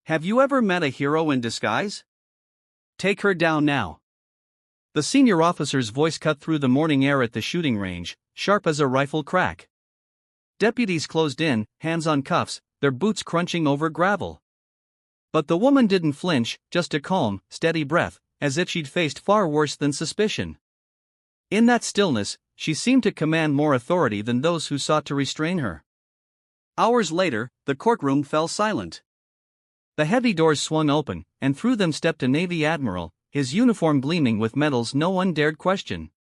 Have you ever met a hero in disguise? Take her down now. The senior officer's voice cut through the morning air at the shooting range, sharp as a rifle crack. Deputies closed in, hands on cuffs, their boots crunching over gravel. But the woman didn't flinch, just a calm, steady breath, as if she'd faced far worse than suspicion. In that stillness, she seemed to command more authority than those who sought to restrain her. Hours later, the courtroom fell silent. The heavy doors swung open, and through them stepped a Navy admiral, his uniform gleaming with medals no one dared question.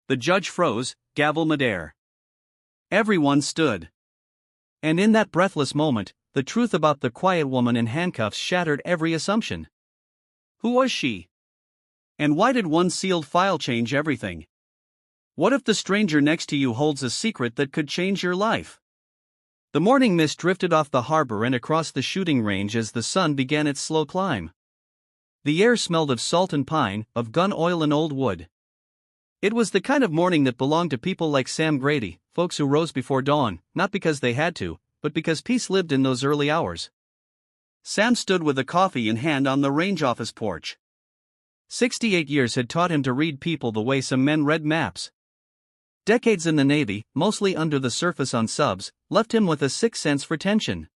The judge froze, gavel midair. Everyone stood. And in that breathless moment, the truth about the quiet woman in handcuffs shattered every assumption. Who was she? And why did one sealed file change everything? What if the stranger next to you holds a secret that could change your life? The morning mist drifted off the harbor and across the shooting range as the sun began its slow climb. The air smelled of salt and pine, of gun oil and old wood. It was the kind of morning that belonged to people like Sam Grady, folks who rose before dawn, not because they had to, but because peace lived in those early hours. Sam stood with a coffee in hand on the range office porch. 68 years had taught him to read people the way some men read maps. Decades in the Navy, mostly under the surface on subs, left him with a sixth sense for tension.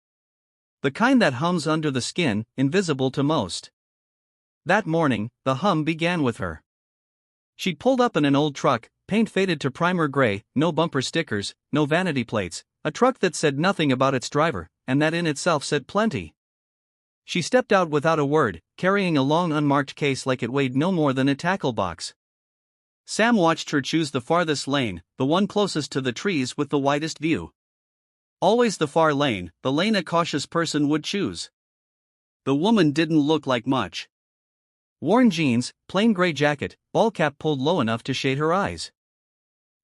The kind that hums under the skin, invisible to most. That morning, the hum began with her. She'd pulled up in an old truck, paint faded to primer gray, no bumper stickers, no vanity plates, a truck that said nothing about its driver, and that in itself said plenty. She stepped out without a word, carrying a long unmarked case like it weighed no more than a tackle box. Sam watched her choose the farthest lane, the one closest to the trees with the widest view. Always the far lane, the lane a cautious person would choose. The woman didn't look like much. Worn jeans, plain gray jacket, ball cap pulled low enough to shade her eyes.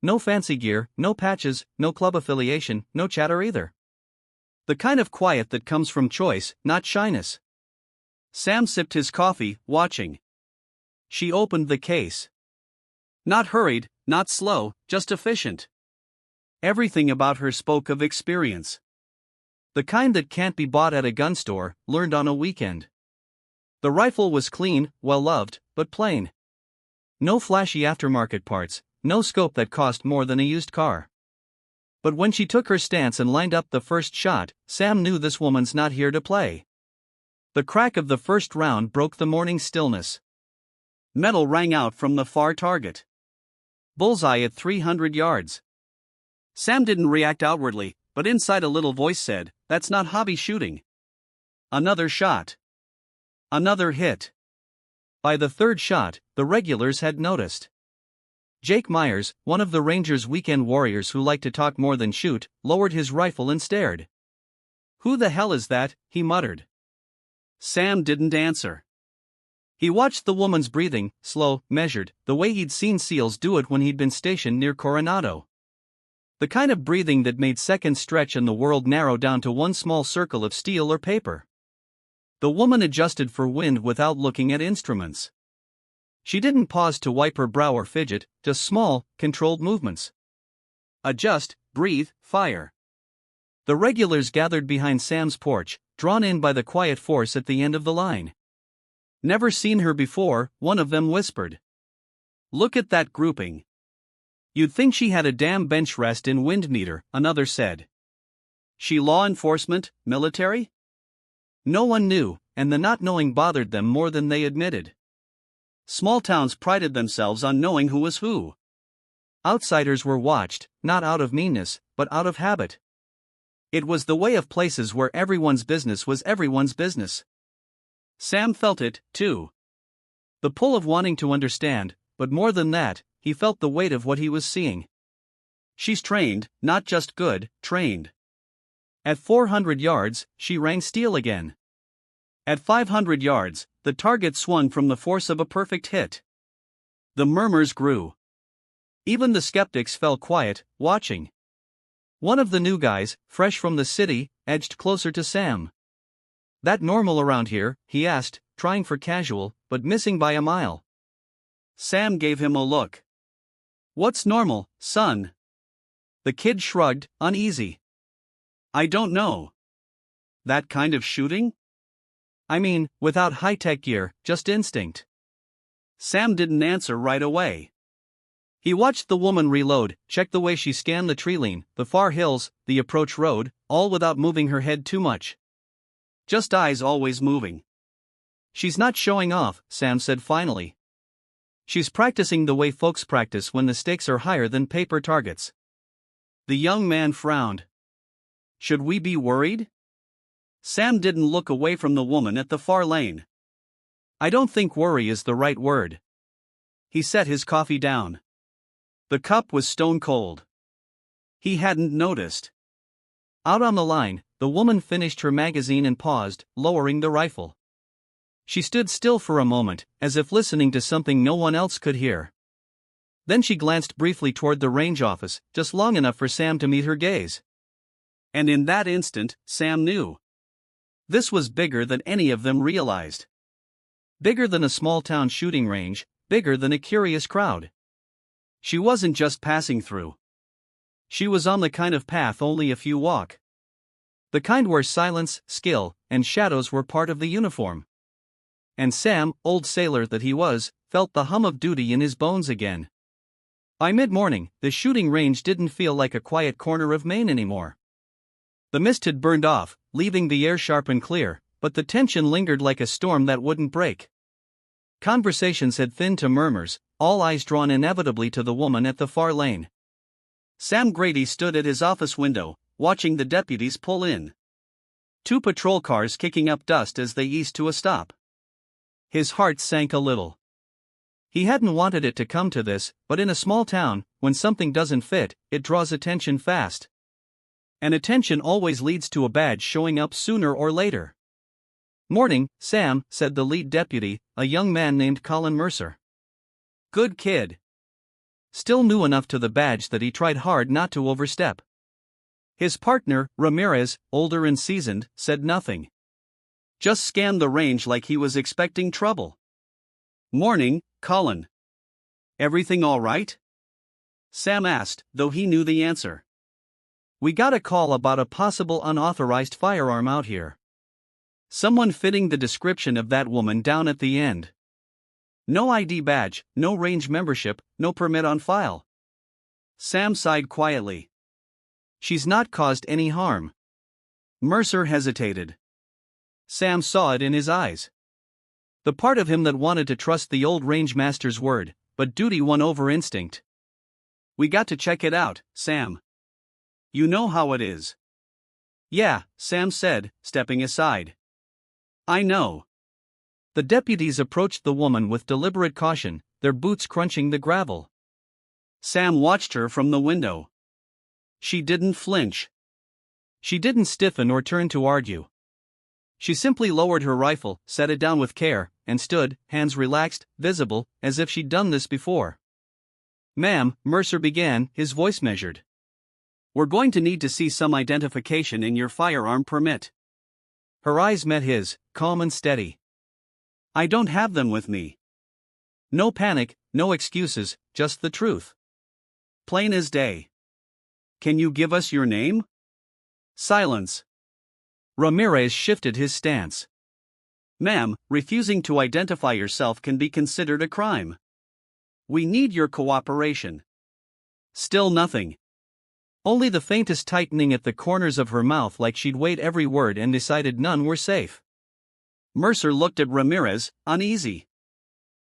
No fancy gear, no patches, no club affiliation, no chatter either. The kind of quiet that comes from choice, not shyness. Sam sipped his coffee, watching. She opened the case. Not hurried, not slow, just efficient. Everything about her spoke of experience. The kind that can't be bought at a gun store, learned on a weekend. The rifle was clean, well-loved, but plain. No flashy aftermarket parts, no scope that cost more than a used car. But when she took her stance and lined up the first shot, Sam knew this woman's not here to play. The crack of the first round broke the morning stillness. Metal rang out from the far target. Bullseye at 300 yards. Sam didn't react outwardly, but inside a little voice said, "That's not hobby shooting." Another shot. Another hit. By the third shot, the regulars had noticed. Jake Myers, one of the Rangers' weekend warriors who liked to talk more than shoot, lowered his rifle and stared. "Who the hell is that?" he muttered. Sam didn't answer. He watched the woman's breathing, slow, measured, the way he'd seen SEALs do it when he'd been stationed near Coronado. The kind of breathing that made seconds stretch and the world narrow down to one small circle of steel or paper. The woman adjusted for wind without looking at instruments. She didn't pause to wipe her brow or fidget, just small, controlled movements. Adjust, breathe, fire. The regulars gathered behind Sam's porch, drawn in by the quiet force at the end of the line. "Never seen her before," one of them whispered. "Look at that grouping. You'd think she had a damn bench rest in wind meter," another said. "She law enforcement, military?" No one knew, and the not knowing bothered them more than they admitted. Small towns prided themselves on knowing who was who. Outsiders were watched, not out of meanness, but out of habit. It was the way of places where everyone's business was everyone's business. Sam felt it, too. The pull of wanting to understand, but more than that, he felt the weight of what he was seeing. She's trained, not just good, trained. At 400 yards, she rang steel again. At 500 yards, the target swung from the force of a perfect hit. The murmurs grew. Even the skeptics fell quiet, watching. One of the new guys, fresh from the city, edged closer to Sam. "That normal around here?" he asked, trying for casual, but missing by a mile. Sam gave him a look. "What's normal, son?" The kid shrugged, uneasy. "I don't know." "That kind of shooting?" I mean, without high-tech gear, just instinct. Sam didn't answer right away. He watched the woman reload, checked the way she scanned the treeline, the far hills, the approach road, all without moving her head too much. Just eyes always moving. She's not showing off, Sam said finally. She's practicing the way folks practice when the stakes are higher than paper targets. The young man frowned. Should we be worried? Sam didn't look away from the woman at the far lane. I don't think worry is the right word. He set his coffee down. The cup was stone cold. He hadn't noticed. Out on the line, the woman finished her magazine and paused, lowering the rifle. She stood still for a moment, as if listening to something no one else could hear. Then she glanced briefly toward the range office, just long enough for Sam to meet her gaze. And in that instant, Sam knew. This was bigger than any of them realized. Bigger than a small-town shooting range, bigger than a curious crowd. She wasn't just passing through. She was on the kind of path only a few walk. The kind where silence, skill, and shadows were part of the uniform. And Sam, old sailor that he was, felt the hum of duty in his bones again. By mid-morning, the shooting range didn't feel like a quiet corner of Maine anymore. The mist had burned off, leaving the air sharp and clear, but the tension lingered like a storm that wouldn't break. Conversations had thinned to murmurs, all eyes drawn inevitably to the woman at the far lane. Sam Grady stood at his office window, watching the deputies pull in. 2 patrol cars kicking up dust as they eased to a stop. His heart sank a little. He hadn't wanted it to come to this, but in a small town, when something doesn't fit, it draws attention fast. And attention always leads to a badge showing up sooner or later. "Morning, Sam," said the lead deputy, a young man named Colin Mercer. "Good kid." Still new enough to the badge that he tried hard not to overstep. His partner, Ramirez, older and seasoned, said nothing. Just scanned the range like he was expecting trouble. "Morning, Colin. Everything all right?" Sam asked, though he knew the answer. "We got a call about a possible unauthorized firearm out here. Someone fitting the description of that woman down at the end. No ID badge, no range membership, no permit on file." Sam sighed quietly. "She's not caused any harm." Mercer hesitated. Sam saw it in his eyes. The part of him that wanted to trust the old range master's word, but duty won over instinct. "We got to check it out, Sam. You know how it is." "Yeah," Sam said, stepping aside. "I know." The deputies approached the woman with deliberate caution, their boots crunching the gravel. Sam watched her from the window. She didn't flinch. She didn't stiffen or turn to argue. She simply lowered her rifle, set it down with care, and stood, hands relaxed, visible, as if she'd done this before. "Ma'am," Mercer began, his voice measured. "We're going to need to see some identification in your firearm permit." Her eyes met his, calm and steady. "I don't have them with me." No panic, no excuses, just the truth. Plain as day. "Can you give us your name?" Silence. Ramirez shifted his stance. "Ma'am, refusing to identify yourself can be considered a crime. We need your cooperation." Still nothing. Only the faintest tightening at the corners of her mouth, like she'd weighed every word and decided none were safe. Mercer looked at Ramirez, uneasy.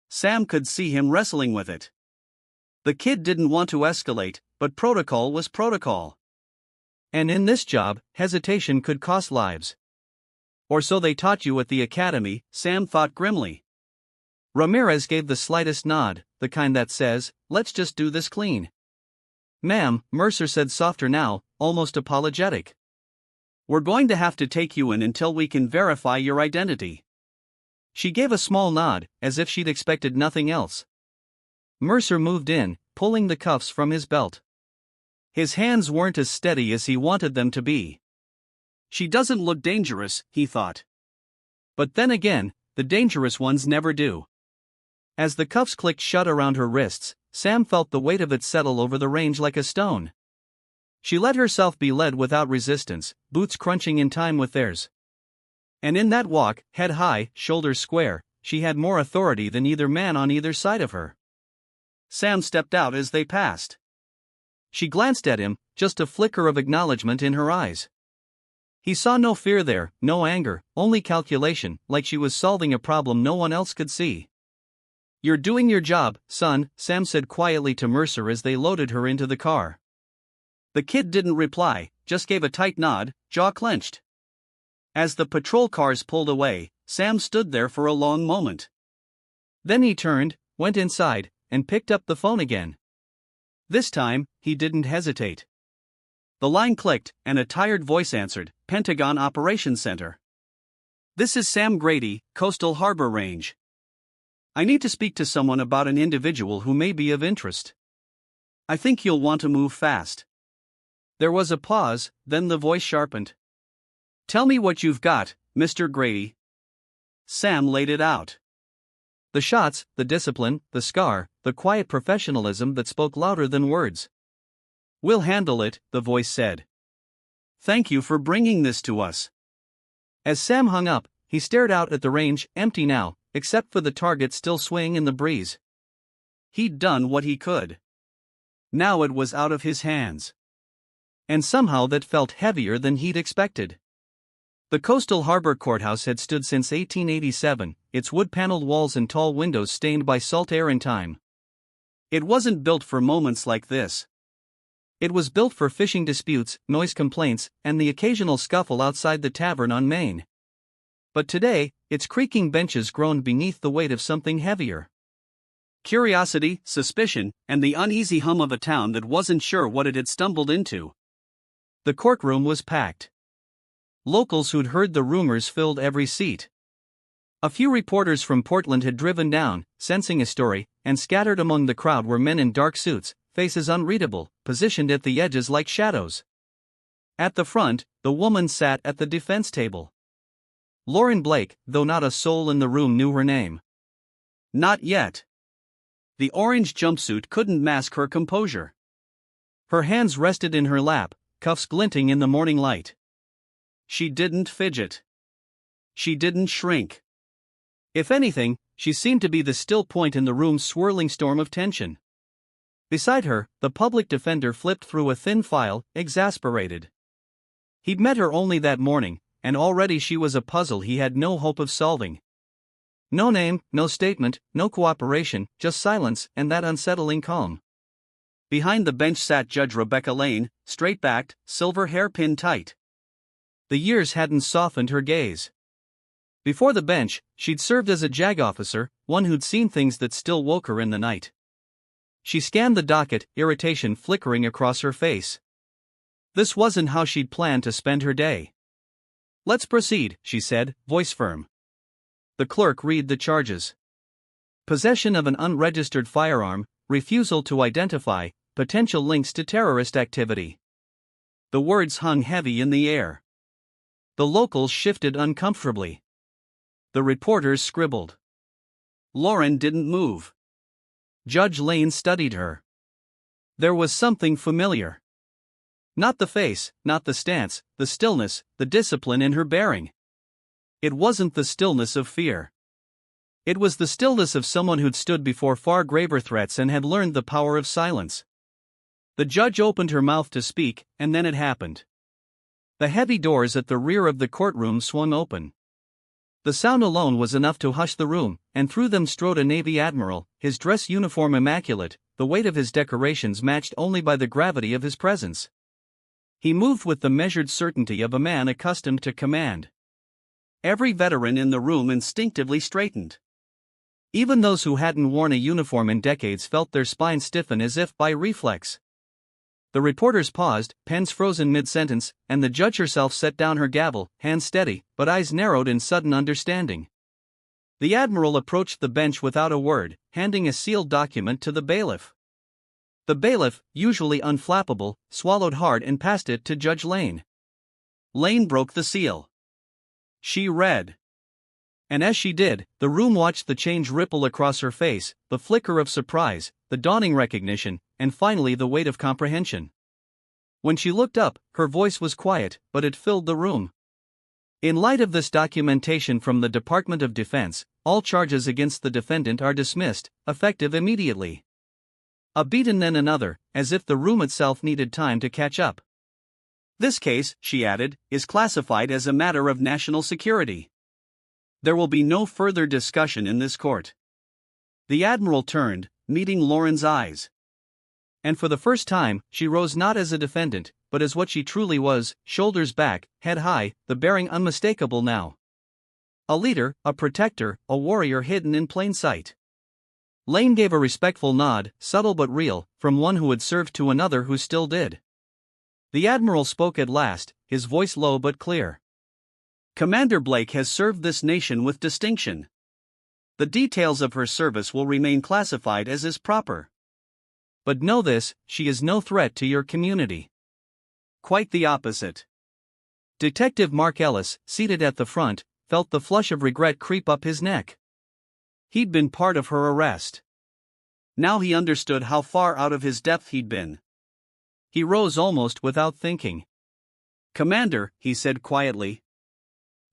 Sam could see him wrestling with it. The kid didn't want to escalate, but protocol was protocol. And in this job, hesitation could cost lives. Or so they taught you at the academy, Sam thought grimly. Ramirez gave the slightest nod, the kind that says, "Let's just do this clean." "Ma'am," Mercer said softer now, almost apologetic. "We're going to have to take you in until we can verify your identity." She gave a small nod, as if she'd expected nothing else. Mercer moved in, pulling the cuffs from his belt. His hands weren't as steady as he wanted them to be. She doesn't look dangerous, he thought. But then again, the dangerous ones never do. As the cuffs clicked shut around her wrists, Sam felt the weight of it settle over the range like a stone. She let herself be led without resistance, boots crunching in time with theirs. And in that walk, head high, shoulders square, she had more authority than either man on either side of her. Sam stepped out as they passed. She glanced at him, just a flicker of acknowledgement in her eyes. He saw no fear there, no anger, only calculation, like she was solving a problem no one else could see. "You're doing your job, son," Sam said quietly to Mercer as they loaded her into the car. The kid didn't reply, just gave a tight nod, jaw clenched. As the patrol cars pulled away, Sam stood there for a long moment. Then he turned, went inside, and picked up the phone again. This time, he didn't hesitate. The line clicked, and a tired voice answered, "Pentagon Operations Center. This is Sam Grady, Coastal Harbor Range. I need to speak to someone about an individual who may be of interest. I think you'll want to move fast." There was a pause, then the voice sharpened. "Tell me what you've got, Mr. Grady." Sam laid it out. The shots, the discipline, the scar, the quiet professionalism that spoke louder than words. "We'll handle it," the voice said. "Thank you for bringing this to us." As Sam hung up, he stared out at the range, empty now, except for the target still swaying in the breeze. He'd done what he could. Now it was out of his hands. And somehow that felt heavier than he'd expected. The Coastal Harbor Courthouse had stood since 1887, its wood-paneled walls and tall windows stained by salt air and time. It wasn't built for moments like this. It was built for fishing disputes, noise complaints, and the occasional scuffle outside the tavern on Main. But today, its creaking benches groaned beneath the weight of something heavier. Curiosity, suspicion, and the uneasy hum of a town that wasn't sure what it had stumbled into. The courtroom was packed. Locals who'd heard the rumors filled every seat. A few reporters from Portland had driven down, sensing a story, and scattered among the crowd were men in dark suits, faces unreadable, positioned at the edges like shadows. At the front, the woman sat at the defense table. Lauren Blake, though not a soul in the room knew her name. Not yet. The orange jumpsuit couldn't mask her composure. Her hands rested in her lap, cuffs glinting in the morning light. She didn't fidget. She didn't shrink. If anything, she seemed to be the still point in the room's swirling storm of tension. Beside her, the public defender flipped through a thin file, exasperated. He'd met her only that morning, and already she was a puzzle he had no hope of solving. No name, no statement, no cooperation, just silence and that unsettling calm. Behind the bench sat Judge Rebecca Lane, straight-backed, silver hair pinned tight. The years hadn't softened her gaze. Before the bench, she'd served as a JAG officer, one who'd seen things that still woke her in the night. She scanned the docket, irritation flickering across her face. This wasn't how she'd planned to spend her day. "Let's proceed," she said, voice firm. The clerk read the charges. Possession of an unregistered firearm, refusal to identify, potential links to terrorist activity. The words hung heavy in the air. The locals shifted uncomfortably. The reporters scribbled. Lauren didn't move. Judge Lane studied her. There was something familiar. Not the face, not the stance, the stillness, the discipline in her bearing. It wasn't the stillness of fear. It was the stillness of someone who'd stood before far graver threats and had learned the power of silence. The judge opened her mouth to speak, and then it happened. The heavy doors at the rear of the courtroom swung open. The sound alone was enough to hush the room, and through them strode a Navy admiral, his dress uniform immaculate, the weight of his decorations matched only by the gravity of his presence. He moved with the measured certainty of a man accustomed to command. Every veteran in the room instinctively straightened. Even those who hadn't worn a uniform in decades felt their spines stiffen as if by reflex. The reporters paused, pens frozen mid-sentence, and the judge herself set down her gavel, hands steady, but eyes narrowed in sudden understanding. The admiral approached the bench without a word, handing a sealed document to the bailiff. The bailiff, usually unflappable, swallowed hard and passed it to Judge Lane. Lane broke the seal. She read. And as she did, the room watched the change ripple across her face, the flicker of surprise, the dawning recognition, and finally the weight of comprehension. When she looked up, her voice was quiet, but it filled the room. In light of this documentation from the Department of Defense, all charges against the defendant are dismissed, effective immediately. A beat and then another, as if the room itself needed time to catch up. This case, she added, is classified as a matter of national security. There will be no further discussion in this court. The Admiral turned, meeting Lauren's eyes. And for the first time, she rose not as a defendant, but as what she truly was, shoulders back, head high, the bearing unmistakable now. A leader, a protector, a warrior hidden in plain sight. Lane gave a respectful nod, subtle but real, from one who had served to another who still did. The Admiral spoke at last, his voice low but clear. Commander Blake has served this nation with distinction. The details of her service will remain classified as is proper. But know this, she is no threat to your community. Quite the opposite. Detective Mark Ellis, seated at the front, felt the flush of regret creep up his neck. He'd been part of her arrest. Now he understood how far out of his depth he'd been. He rose almost without thinking. Commander, he said quietly.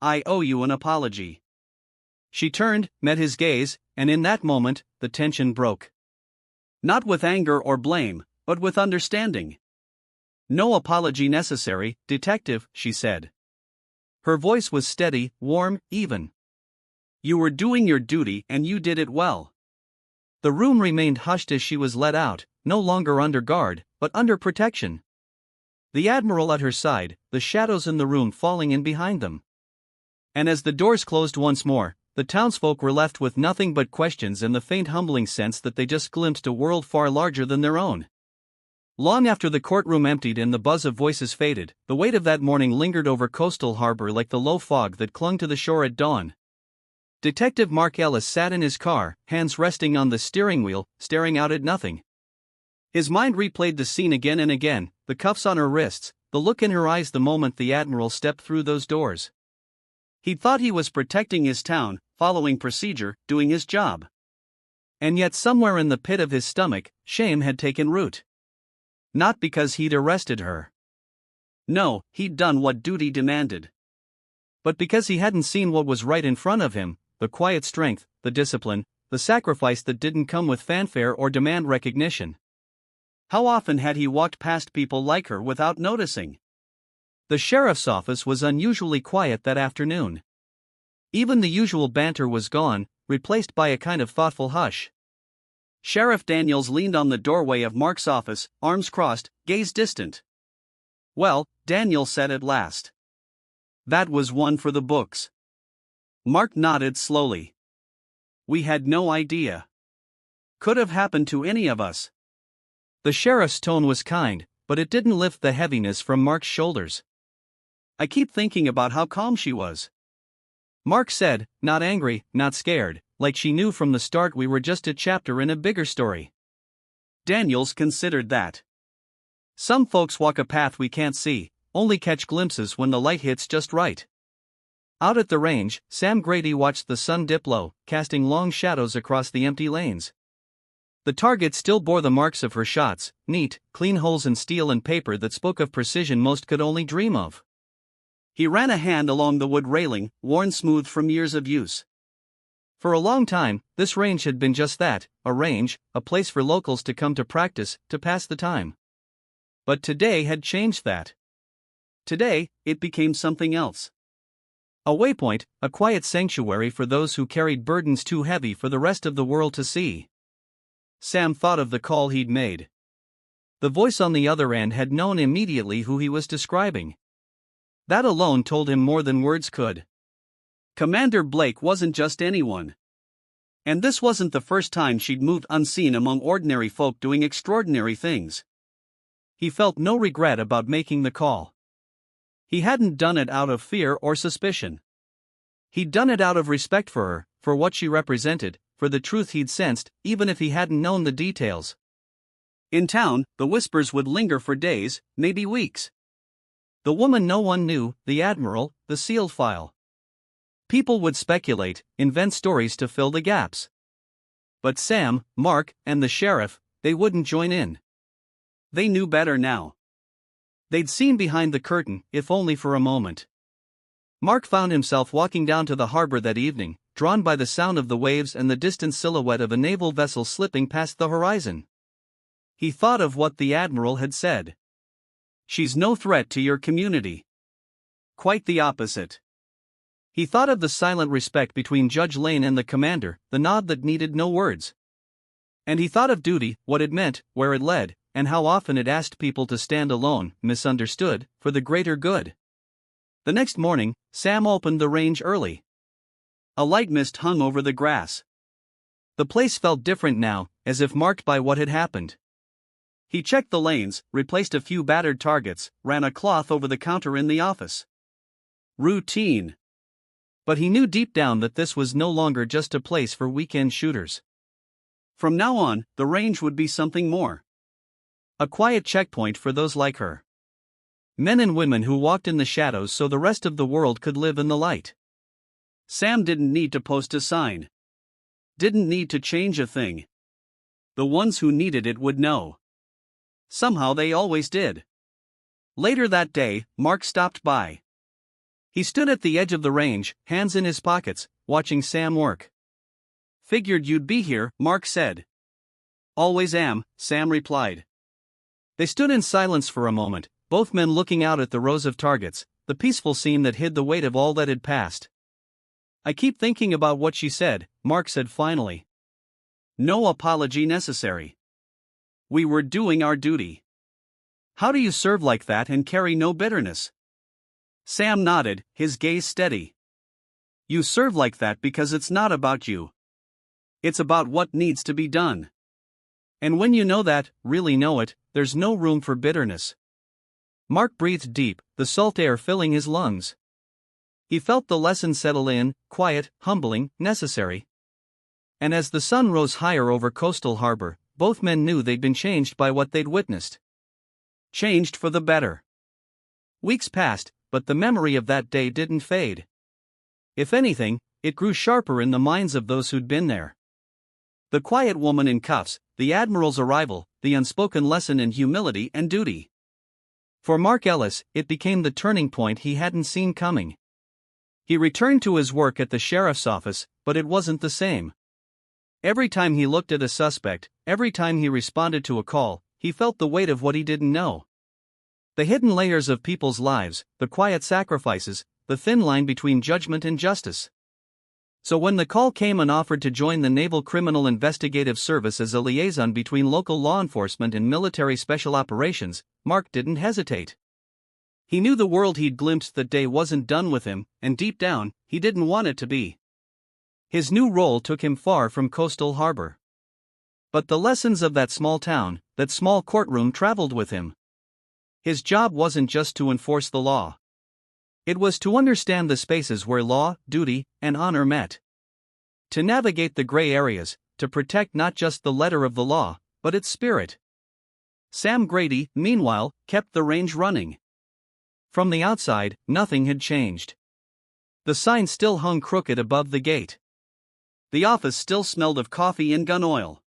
I owe you an apology. She turned, met his gaze, and in that moment, the tension broke. Not with anger or blame, but with understanding. No apology necessary, Detective, she said. Her voice was steady, warm, even. You were doing your duty and you did it well. The room remained hushed as she was let out, no longer under guard, but under protection. The Admiral at her side, the shadows in the room falling in behind them. And as the doors closed once more, the townsfolk were left with nothing but questions and the faint humbling sense that they just glimpsed a world far larger than their own. Long after the courtroom emptied and the buzz of voices faded, the weight of that morning lingered over Coastal Harbor like the low fog that clung to the shore at dawn. Detective Mark Ellis sat in his car, hands resting on the steering wheel, staring out at nothing. His mind replayed the scene again and again, the cuffs on her wrists, the look in her eyes the moment the Admiral stepped through those doors. He'd thought he was protecting his town, following procedure, doing his job. And yet somewhere in the pit of his stomach, shame had taken root. Not because he'd arrested her. No, he'd done what duty demanded. But because he hadn't seen what was right in front of him, the quiet strength, the discipline, the sacrifice that didn't come with fanfare or demand recognition. How often had he walked past people like her without noticing? The sheriff's office was unusually quiet that afternoon. Even the usual banter was gone, replaced by a kind of thoughtful hush. Sheriff Daniels leaned on the doorway of Mark's office, arms crossed, gaze distant. Well, Daniel said at last. That was one for the books. Mark nodded slowly. We had no idea. Could have happened to any of us. The sheriff's tone was kind, but it didn't lift the heaviness from Mark's shoulders. I keep thinking about how calm she was. Mark said, not angry, not scared, like she knew from the start we were just a chapter in a bigger story. Daniels considered that. Some folks walk a path we can't see, only catch glimpses when the light hits just right. Out at the range, Sam Grady watched the sun dip low, casting long shadows across the empty lanes. The target still bore the marks of her shots, neat, clean holes in steel and paper that spoke of precision most could only dream of. He ran a hand along the wood railing, worn smooth from years of use. For a long time, this range had been just that, a range, a place for locals to come to practice, to pass the time. But today had changed that. Today, it became something else. A waypoint, a quiet sanctuary for those who carried burdens too heavy for the rest of the world to see. Sam thought of the call he'd made. The voice on the other end had known immediately who he was describing. That alone told him more than words could. Commander Blake wasn't just anyone. And this wasn't the first time she'd moved unseen among ordinary folk doing extraordinary things. He felt no regret about making the call. He hadn't done it out of fear or suspicion. He'd done it out of respect for her, for what she represented, for the truth he'd sensed, even if he hadn't known the details. In town, the whispers would linger for days, maybe weeks. The woman no one knew, the Admiral, the sealed file. People would speculate, invent stories to fill the gaps. But Sam, Mark, and the sheriff, they wouldn't join in. They knew better now. They'd seen behind the curtain, if only for a moment. Mark found himself walking down to the harbor that evening, drawn by the sound of the waves and the distant silhouette of a naval vessel slipping past the horizon. He thought of what the Admiral had said. "She's no threat to your community." Quite the opposite. He thought of the silent respect between Judge Lane and the commander, the nod that needed no words. And he thought of duty, what it meant, where it led, and how often it asked people to stand alone, misunderstood, for the greater good. The next morning, Sam opened the range early. A light mist hung over the grass. The place felt different now, as if marked by what had happened. He checked the lanes, replaced a few battered targets, ran a cloth over the counter in the office. Routine. But he knew deep down that this was no longer just a place for weekend shooters. From now on, the range would be something more. A quiet checkpoint for those like her. Men and women who walked in the shadows so the rest of the world could live in the light. Sam didn't need to post a sign. Didn't need to change a thing. The ones who needed it would know. Somehow they always did. Later that day, Mark stopped by. He stood at the edge of the range, hands in his pockets, watching Sam work. "Figured you'd be here," Mark said. "Always am," Sam replied. They stood in silence for a moment, both men looking out at the rows of targets, the peaceful scene that hid the weight of all that had passed. "I keep thinking about what she said," Mark said finally. "No apology necessary. We were doing our duty. How do you serve like that and carry no bitterness?" Sam nodded, his gaze steady. "You serve like that because it's not about you. It's about what needs to be done. And when you know that, really know it, there's no room for bitterness." Mark breathed deep, the salt air filling his lungs. He felt the lesson settle in, quiet, humbling, necessary. And as the sun rose higher over Coastal Harbor, both men knew they'd been changed by what they'd witnessed. Changed for the better. Weeks passed, but the memory of that day didn't fade. If anything, it grew sharper in the minds of those who'd been there. The quiet woman in cuffs, the Admiral's arrival, the unspoken lesson in humility and duty. For Mark Ellis, it became the turning point he hadn't seen coming. He returned to his work at the sheriff's office, but it wasn't the same. Every time he looked at a suspect, every time he responded to a call, he felt the weight of what he didn't know. The hidden layers of people's lives, the quiet sacrifices, the thin line between judgment and justice. So when the call came and offered to join the Naval Criminal Investigative Service as a liaison between local law enforcement and military special operations, Mark didn't hesitate. He knew the world he'd glimpsed that day wasn't done with him, and deep down, he didn't want it to be. His new role took him far from Coastal Harbor. But the lessons of that small town, that small courtroom traveled with him. His job wasn't just to enforce the law. It was to understand the spaces where law, duty, and honor met. To navigate the gray areas, to protect not just the letter of the law, but its spirit. Sam Grady, meanwhile, kept the range running. From the outside, nothing had changed. The sign still hung crooked above the gate. The office still smelled of coffee and gun oil.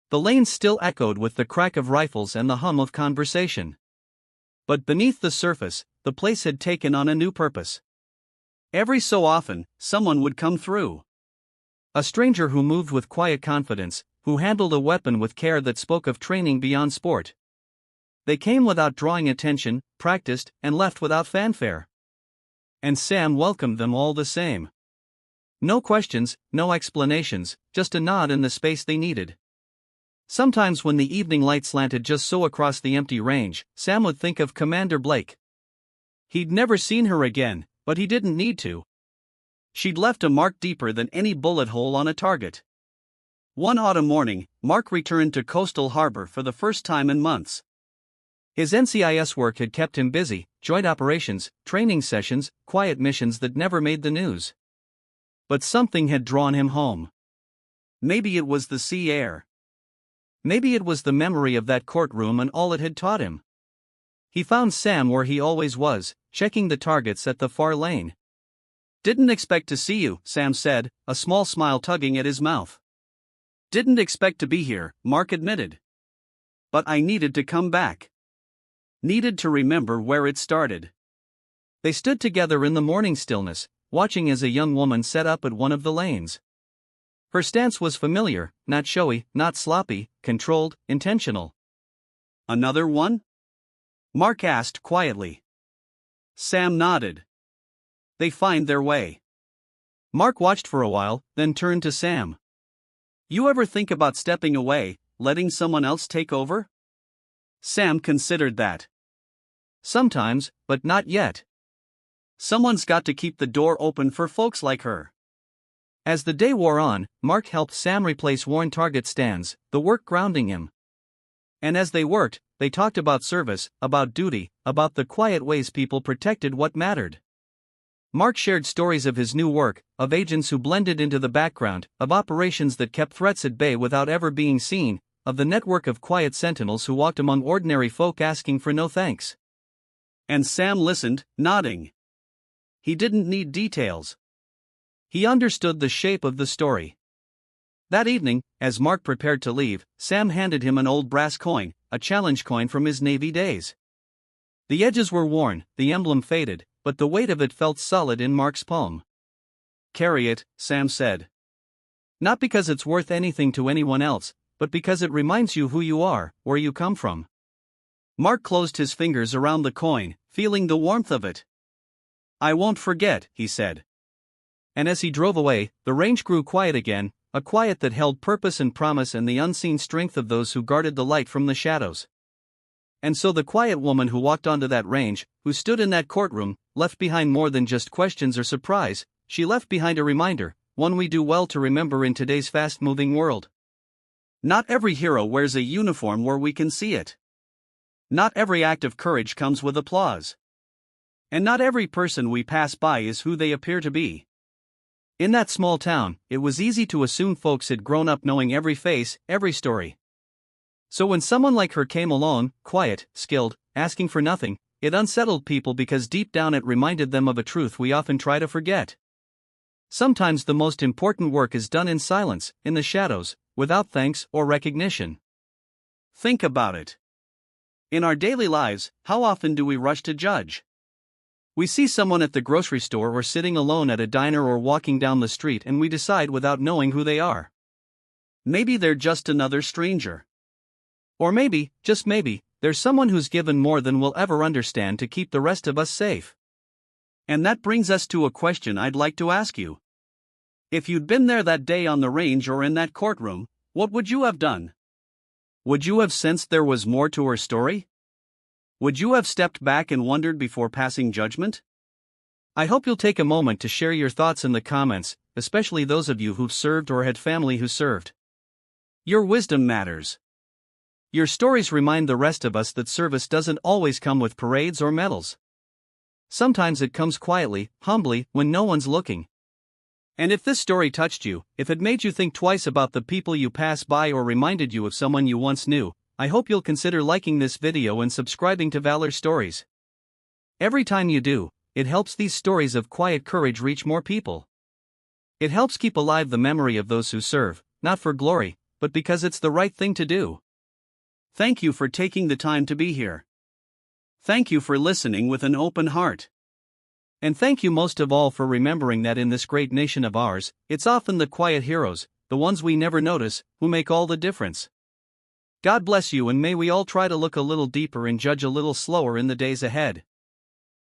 The lanes still echoed with the crack of rifles and the hum of conversation. But beneath the surface, the place had taken on a new purpose. Every so often, someone would come through. A stranger who moved with quiet confidence, who handled a weapon with care that spoke of training beyond sport. They came without drawing attention, practiced, and left without fanfare. And Sam welcomed them all the same. No questions, no explanations, just a nod in the space they needed. Sometimes when the evening light slanted just so across the empty range, Sam would think of Commander Blake. He'd never seen her again, but he didn't need to. She'd left a mark deeper than any bullet hole on a target. One autumn morning, Mark returned to Coastal Harbor for the first time in months. His NCIS work had kept him busy, joint operations, training sessions, quiet missions that never made the news. But something had drawn him home. Maybe it was the sea air. Maybe it was the memory of that courtroom and all it had taught him. He found Sam where he always was, checking the targets at the far lane. "Didn't expect to see you," Sam said, a small smile tugging at his mouth. "Didn't expect to be here," Mark admitted. "But I needed to come back. Needed to remember where it started." They stood together in the morning stillness, watching as a young woman set up at one of the lanes. Her stance was familiar, not showy, not sloppy, controlled, intentional. "Another one?" Mark asked quietly. Sam nodded. "They find their way." Mark watched for a while, then turned to Sam. "You ever think about stepping away, letting someone else take over?" Sam considered that. "Sometimes, but not yet. Someone's got to keep the door open for folks like her." As the day wore on, Mark helped Sam replace worn target stands, the work grounding him. And as they worked, they talked about service, about duty, about the quiet ways people protected what mattered. Mark shared stories of his new work, of agents who blended into the background, of operations that kept threats at bay without ever being seen, of the network of quiet sentinels who walked among ordinary folk asking for no thanks. And Sam listened, nodding. He didn't need details. He understood the shape of the story. That evening, as Mark prepared to leave, Sam handed him an old brass coin, a challenge coin from his Navy days. The edges were worn, the emblem faded, but the weight of it felt solid in Mark's palm. "Carry it," Sam said. "Not because it's worth anything to anyone else, but because it reminds you who you are, where you come from." Mark closed his fingers around the coin, feeling the warmth of it. "I won't forget," he said. And as he drove away, the range grew quiet again, a quiet that held purpose and promise and the unseen strength of those who guarded the light from the shadows. And so the quiet woman who walked onto that range, who stood in that courtroom, left behind more than just questions or surprise. She left behind a reminder, one we do well to remember in today's fast-moving world. Not every hero wears a uniform where we can see it. Not every act of courage comes with applause. And not every person we pass by is who they appear to be. In that small town, it was easy to assume folks had grown up knowing every face, every story. So when someone like her came along, quiet, skilled, asking for nothing, it unsettled people because deep down it reminded them of a truth we often try to forget. Sometimes the most important work is done in silence, in the shadows, without thanks or recognition. Think about it. In our daily lives, how often do we rush to judge? We see someone at the grocery store or sitting alone at a diner or walking down the street and we decide without knowing who they are. Maybe they're just another stranger. Or maybe, just maybe, there's someone who's given more than we'll ever understand to keep the rest of us safe. And that brings us to a question I'd like to ask you. If you'd been there that day on the range or in that courtroom, what would you have done? Would you have sensed there was more to her story? Would you have stepped back and wondered before passing judgment? I hope you'll take a moment to share your thoughts in the comments, especially those of you who've served or had family who served. Your wisdom matters. Your stories remind the rest of us that service doesn't always come with parades or medals. Sometimes it comes quietly, humbly, when no one's looking. And if this story touched you, if it made you think twice about the people you pass by or reminded you of someone you once knew, I hope you'll consider liking this video and subscribing to Valor Stories. Every time you do, it helps these stories of quiet courage reach more people. It helps keep alive the memory of those who serve, not for glory, but because it's the right thing to do. Thank you for taking the time to be here. Thank you for listening with an open heart. And thank you most of all for remembering that in this great nation of ours, it's often the quiet heroes, the ones we never notice, who make all the difference. God bless you, and may we all try to look a little deeper and judge a little slower in the days ahead.